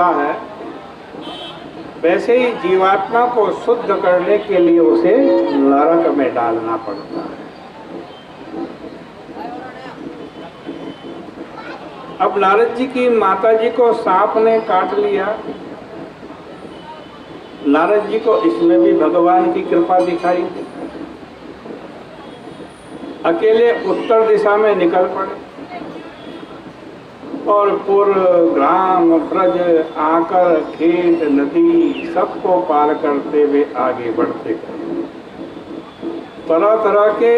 है, वैसे ही जीवात्मा को शुद्ध करने के लिए उसे नरक में डालना पड़ता है। अब नारद जी की माता जी को सांप ने काट लिया। नारद जी को इसमें भी भगवान की कृपा दिखाई दी। अकेले उत्तर दिशा में निकल पड़े और पूर्व ग्राम ब्रज आकर खेत नदी सबको पार करते हुए आगे बढ़ते गए। तरह तरह के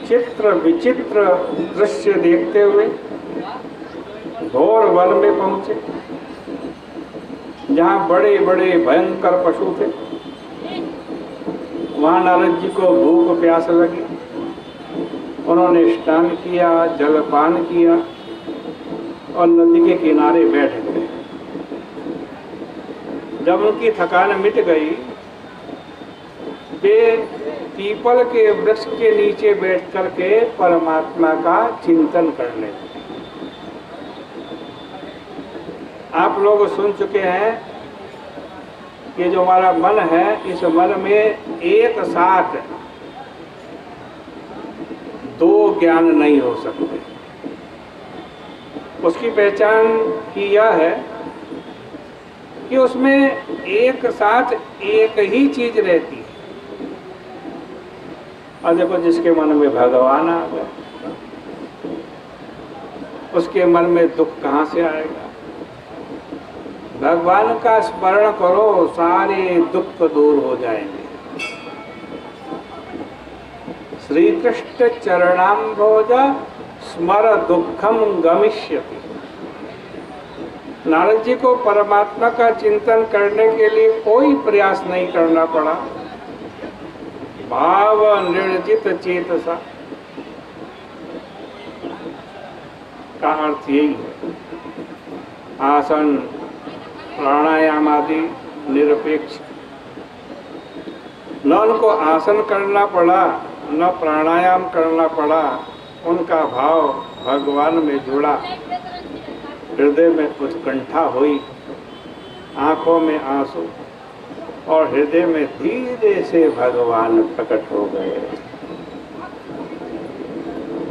चित्र विचित्र दृश्य देखते हुए घोर वन में पहुंचे, जहाँ बड़े बड़े भयंकर पशु थे। वहाँ नारद जी को भूख प्यास लगी। उन्होंने स्नान किया, जलपान किया और नदी के किनारे बैठ गए। जब उनकी थकान मिट गई, वे पीपल के वृक्ष के नीचे बैठ करके परमात्मा का चिंतन करने लगे। आप लोग सुन चुके हैं कि जो हमारा मन है, इस मन में एक साथ दो ज्ञान नहीं हो सकते। उसकी पहचान ही यह है कि उसमें एक साथ एक ही चीज रहती है। और देखो, जिसके मन में भगवान आ गए, उसके मन में दुख कहाँ से आएगा। भगवान का स्मरण करो, सारे दुख दूर हो जाएंगे। श्री कृष्ण चरणाम्भोज स्मर दुखम गमिष्यति। नारद जी को परमात्मा का चिंतन करने के लिए कोई प्रयास नहीं करना पड़ा। भाव निर्जित चेतसा का अर्थ यही है। आसन प्राणायाम आदि निरपेक्ष, न उनको आसन करना पड़ा न प्राणायाम करना पड़ा। उनका भाव भगवान में जुड़ा, हृदय में उत्कंठा हुई, आंखों में आंसू और हृदय में धीरे से भगवान प्रकट हो गए।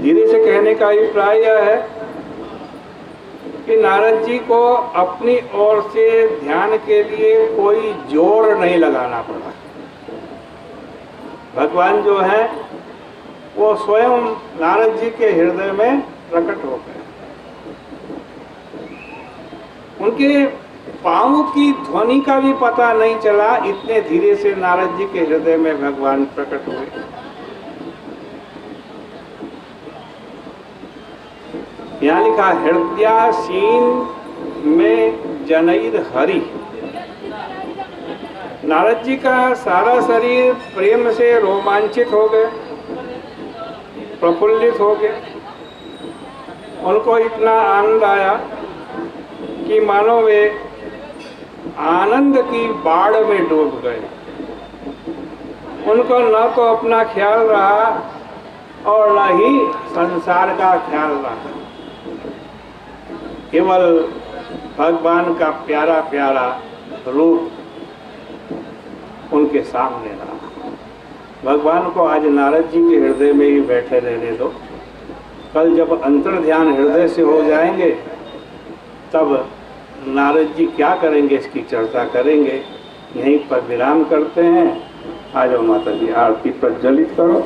धीरे से कहने का अभिप्राय यह है कि नारद जी को अपनी ओर से ध्यान के लिए कोई जोर नहीं लगाना पड़ा। भगवान जो है वो स्वयं नारद जी के हृदय में प्रकट हो गए। उनके पांव की ध्वनि का भी पता नहीं चला, इतने धीरे से नारद जी के हृदय में भगवान प्रकट हुए। यहाँ लिखा, हृदयासीन में जनैर हरि। नारद जी का सारा शरीर प्रेम से रोमांचित हो गए, प्रफुल्लित हो गए। उनको इतना आनंद आया कि मानो वे आनंद की बाढ़ में डूब गए। उनको न तो अपना ख्याल रहा और न ही संसार का ख्याल रहा। केवल भगवान का प्यारा प्यारा रूप उनके सामने रहा। भगवान को आज नारद जी के हृदय में ही बैठे रहने दो। कल जब अंतर ध्यान हृदय से हो जाएंगे, तब नारद जी क्या करेंगे इसकी चर्चा करेंगे। यहीं पर विराम करते हैं। आ जाओ माता जी, आरती प्रज्वलित करो।